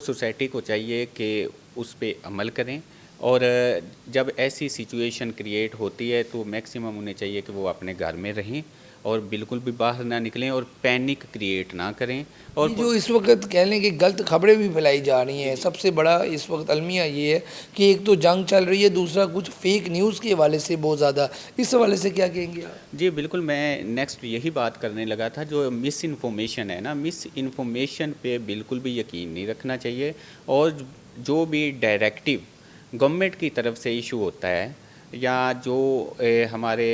Society को चाहिए कि उस पे अमल करें और जब ऐसी सिचुएशन क्रिएट होती है तो मैक्सिमम उन्हें चाहिए कि वो अपने घर में रहें और बिल्कुल भी बाहर ना निकलें और पैनिक क्रिएट ना करें। और ये जो इस वक्त कह लें कि गलत खबरें भी फैलाई जा रही जी हैं, जी सबसे बड़ा इस वक्त अलमिया ये है कि एक तो जंग चल रही है, दूसरा कुछ फेक न्यूज़ के हवाले से बहुत ज़्यादा। इस हवाले से क्या कहेंगे आप? जी बिल्कुल, मैं नेक्स्ट यही बात करने लगा था। जो मिस इन्फॉर्मेशन है ना, मिस इन्फॉर्मेशन पे बिल्कुल भी यकीन नहीं रखना चाहिए। और जो भी डायरेक्टिव गवर्नमेंट की तरफ से इशू होता है या जो हमारे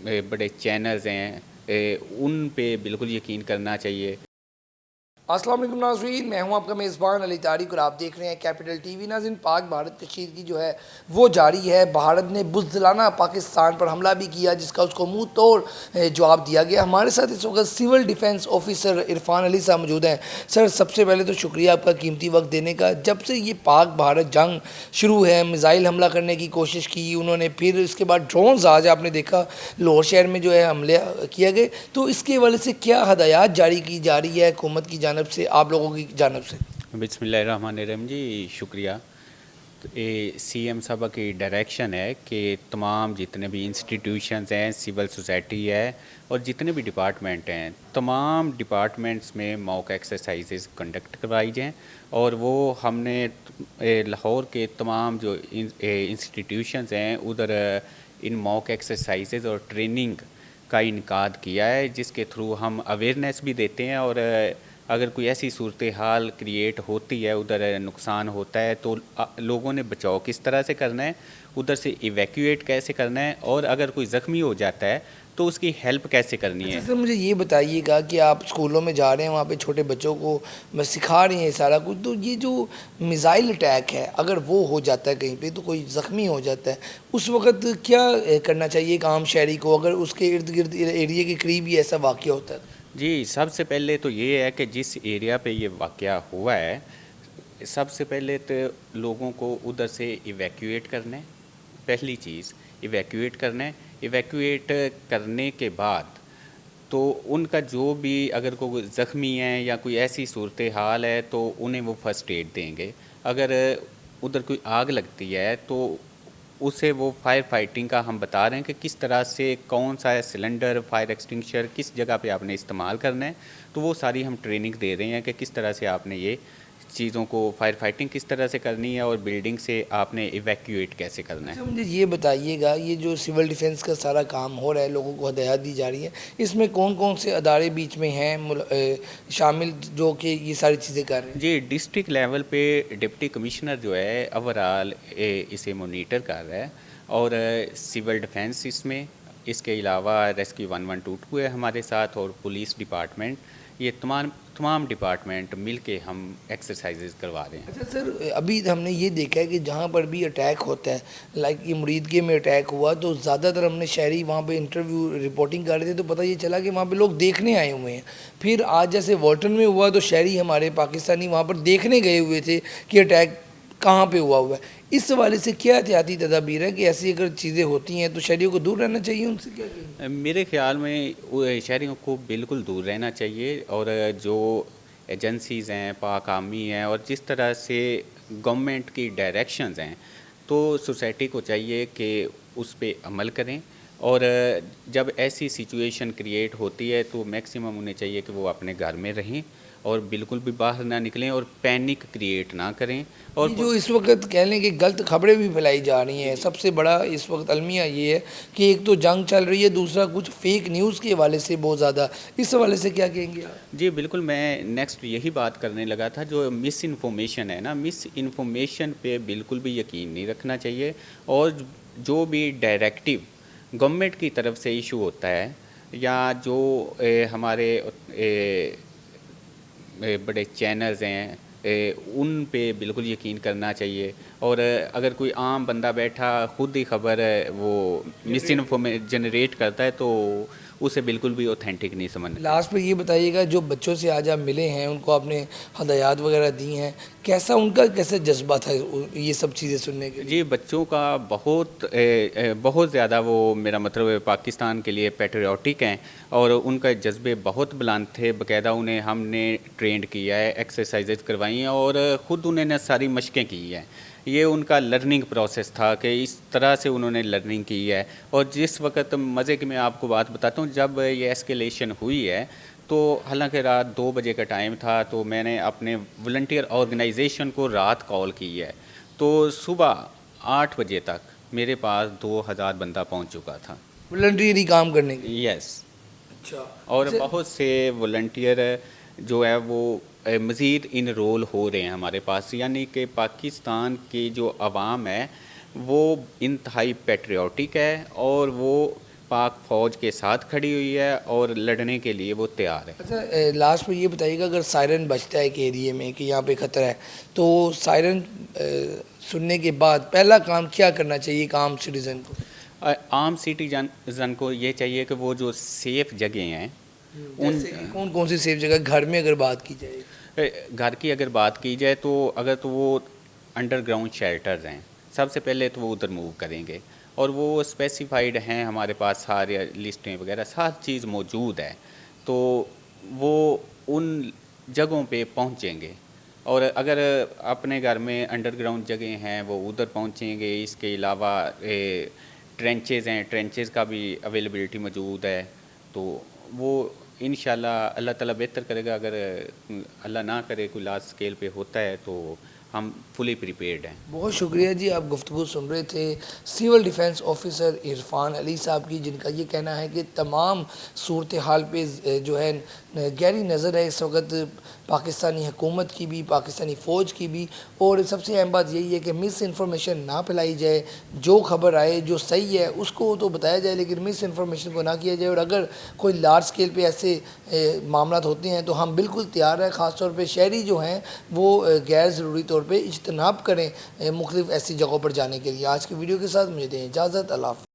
बड़े चैनल्स हैं, उन पे बिल्कुल यकीन करना चाहिए। अस्सलाम वालेकुम नाज़रीन, मैं हूं आपका मेज़बान अली तारिक और आप देख रहे हैं कैपिटल टीवी। नाज़रीन, पाक भारत कशीर की जो है वो जारी है। भारत ने बुज़दिलाना पाकिस्तान पर हमला भी किया, जिसका उसको मुंह तोड़ जवाब दिया गया। हमारे साथ इस वक्त civil defence officer Irfan Ali sahab मौजूद हैं। सर, सबसे पहले तो शुक्रिया आपका कीमती वक्त देने का। जब से ये पाक भारत जंग शुरू है, मिज़ाइल हमला करने की कोशिश की उन्होंने, फिर इसके बाद ड्रोन्स आज आपने देखा लाहौर शहर में जो है हमले किए गए, तो इसके हवाले से क्या हदायत जारी की जा रही है हुकूमत की जानब से, आप लोगों की जानब से? बिस्मिल्लाहिर्रहमानिर्रहीम जी, शुक्रिया। तो ये सीएम साहब की डायरेक्शन है कि तमाम जितने भी इंस्टीट्यूशंस हैं, सिविल सोसाइटी है और जितने भी डिपार्टमेंट हैं, तमाम डिपार्टमेंट्स में मॉक एक्सरसाइजेज कंडक्ट करवाई जाएँ। और वो हमने लाहौर के तमाम जो इंस्टीट्यूशंस हैं उधर इन मॉक एक्सरसाइजेज और ट्रेनिंग का इनकाद किया है, जिसके थ्रू हम अवेयरनेस भी देते हैं। और अगर कोई ऐसी सूरत हाल क्रिएट होती है, उधर नुकसान होता है, तो लोगों ने बचाव किस तरह से करना है, उधर से इवैक्यूएट कैसे करना है, और अगर कोई ज़ख्मी हो जाता है तो उसकी हेल्प कैसे करनी अच्छा है। सर, मुझे ये बताइएगा कि आप स्कूलों में जा रहे हैं, वहाँ पे छोटे बच्चों को बस सिखा रही हैं सारा कुछ, तो ये जो मिज़ाइल अटैक है, अगर वो हो जाता है कहीं पे, तो कोई ज़ख्मी हो जाता है, उस वक्त क्या करना चाहिए एक आम शहरी को, अगर उसके इर्द गिर्द एरिया के करीब ही ऐसा वाक़या होता है? जी, सबसे पहले तो ये है कि जिस एरिया पे ये वाक़या हुआ है, सबसे पहले तो लोगों को उधर से इवैक्यूएट करना है। पहली चीज़ इवैक्यूएट करना है। इवैक्यूएट करने के बाद तो उनका जो भी, अगर कोई ज़ख्मी है या कोई ऐसी सूरत हाल है, तो उन्हें वो फ़र्स्ट एड देंगे। अगर उधर कोई आग लगती है तो उसे वो फायर फाइटिंग का हम बता रहे हैं कि किस तरह से, कौन सा सिलेंडर, फायर एक्सटिंग्विशर किस जगह पे आपने इस्तेमाल करना है। तो वो सारी हम ट्रेनिंग दे रहे हैं कि किस तरह से आपने ये चीज़ों को, फायर फाइटिंग किस तरह से करनी है और बिल्डिंग से आपने इवैक्यूएट कैसे करना है। अच्छा, मुझे ये बताइएगा, ये जो सिविल डिफेंस का सारा काम हो रहा है, लोगों को हदायत दी जा रही है, इसमें कौन कौन से अदारे बीच में हैं शामिल, जो कि ये सारी चीज़ें कर रहे हैं? जी, डिस्ट्रिक्ट लेवल पे डिप्टी कमिश्नर जो है ओवरऑल इसे मॉनिटर कर रहा है। और सिविल डिफेंस इसमें, इसके अलावा रेस्क्यू 1122 है हमारे साथ, और पुलिस डिपार्टमेंट, ये तमाम तमाम डिपार्टमेंट मिल के हम एक्सरसाइजेज करवा रहे हैं। अच्छा सर, अभी हमने ये देखा है कि जहाँ पर भी अटैक होता है, लाइक ये मुरीदके में अटैक हुआ, तो ज़्यादातर हमने शहरी वहाँ पे इंटरव्यू रिपोर्टिंग कर रहे थे, तो पता ये चला कि वहाँ पे लोग देखने आए हुए हैं। फिर आज जैसे वॉल्टन में हुआ, तो शहरी हमारे पाकिस्तानी वहाँ पर देखने गए हुए थे कि अटैक कहाँ पे हुआ है। इस हवाले से क्या एहतियाती तदाबीर है कि ऐसी अगर चीज़ें होती हैं तो शहरियों को दूर रहना चाहिए उनसे, क्या कहेंगे? मेरे ख़्याल में शहरियों को बिल्कुल दूर रहना चाहिए। और जो एजेंसीज़ हैं, पाक आर्मी हैं, और जिस तरह से गवर्नमेंट की डायरेक्शंस हैं, तो सोसाइटी को चाहिए कि उस पे अमल करें। और जब ऐसी सिचुएशन क्रिएट होती है तो मैक्सिमम उन्हें चाहिए कि वो अपने घर में रहें और बिल्कुल भी बाहर ना निकलें और पैनिक क्रिएट ना करें। और ये जो इस वक्त कह लें कि गलत खबरें भी फैलाई जा रही हैं, सबसे बड़ा इस वक्त अलमिया ये है कि एक तो जंग चल रही है, दूसरा कुछ फेक न्यूज़ के हवाले से बहुत ज़्यादा। इस हवाले से क्या कहेंगे आप? जी बिल्कुल, मैं नेक्स्ट यही बात करने लगा था। जो मिस इन्फॉर्मेशन है ना, मिस इन्फॉर्मेशन पे बिल्कुल भी यकीन नहीं रखना चाहिए। और जो भी डायरेक्टिव गवर्नमेंट की तरफ से इशू होता है या जो हमारे बड़े चैनल्स हैं, उन पे बिल्कुल यकीन करना चाहिए। और अगर कोई आम बंदा बैठा खुद ही खबर वो मिस इन्फॉर्मे जनरेट करता है, तो उसे बिल्कुल भी ऑथेंटिक नहीं समझना। लास्ट पे ये बताइएगा, जो बच्चों से आज आप मिले हैं, उनको आपने हदायत वगैरह दी हैं, कैसा उनका कैसे जज्बा था ये सब चीज़ें सुनने के लिए? जी, बच्चों का बहुत ज़्यादा, वो मेरा मतलब है, पाकिस्तान के लिए पैट्रियाटिक हैं और उनका जज्बे बहुत बुलंद थे। बाकायदा उन्हें हमने ट्रेंड किया है, एक्सरसाइजेज करवाई हैं और ख़ुद उन्होंने सारी मशक़ें की हैं। ये उनका लर्निंग प्रोसेस था कि इस तरह से उन्होंने लर्निंग की है। और जिस वक्त मज़े की मैं आपको बात बताता हूँ, जब ये एस्केलेशन हुई है तो हालांकि रात 2 बजे का टाइम था, तो मैंने अपने वॉलंटियर ऑर्गेनाइजेशन को रात कॉल की है, तो सुबह 8 बजे तक मेरे पास 2000 बंदा पहुंच चुका था वॉलंटियरी काम करने के लिए? यस। अच्छा। और बहुत से वॉलंटियर जो है वो मज़ीद इनरोल हो रहे हैं हमारे पास, यानी कि पाकिस्तान की जो आवाम है वो इंतहाई पैट्रियाटिक है और वो पाक फ़ौज के साथ खड़ी हुई है और लड़ने के लिए वो तैयार है। अच्छा, लास्ट में ये बताइएगा, अगर सायरन बजता है एक एरिए में कि यहाँ पे ख़तरा है, तो सायरन सुनने के बाद पहला काम क्या करना चाहिए एक आम सिटीज़न को? आम सिटीजन को ये चाहिए कि वो जो सेफ़ जगह हैं उन जैसे कि कौन कौन सी सेफ जगह, घर में अगर बात की जाए? घर की अगर बात की जाए तो अगर तो वो अंडरग्राउंड शेल्टर्स हैं, सबसे पहले तो वो उधर मूव करेंगे और वो स्पेसिफाइड हैं, हमारे पास सारे लिस्टें वगैरह सारी चीज़ मौजूद है, तो वो उन जगहों पे पहुंचेंगे। और अगर अपने घर में अंडरग्राउंड जगह हैं वो उधर पहुंचेंगे। इसके अलावा ट्रेंचेज़ हैं, ट्रेंचेज़ का भी अवेलेबिलिटी मौजूद है, तो वो इंशाल्लाह अल्लाह ताला बेहतर करेगा। अगर अल्लाह ना करे कोई लार्ज स्केल पे होता है तो हम फुली प्रिपेयर्ड हैं। बहुत शुक्रिया जी, आप गुफ्तगू सुन रहे थे civil defence officer Irfan Ali sahab की, जिनका ये कहना है कि तमाम सूरत हाल पे जो है गहरी नज़र है इस वक्त पाकिस्तानी हुकूमत की भी, पाकिस्तानी फ़ौज की भी। और सबसे अहम बात यही है कि मिस इन्फॉर्मेशन ना फैलाई जाए, जो खबर आए जो सही है उसको तो बताया जाए, लेकिन मिस इन्फॉर्मेशन को ना किया जाए। और अगर कोई लार्ज स्केल पे ऐसे मामला होते हैं तो हम बिल्कुल तैयार हैं। ख़ास तौर पे शहरी जो हैं वो गैर ज़रूरी तौर पे इज्तनाब करें मुख्तलिफ़ ऐसी जगहों पर जाने के लिए। आज की वीडियो के साथ मुझे दें इजाज़त। अल्लाह हाफ़िज़।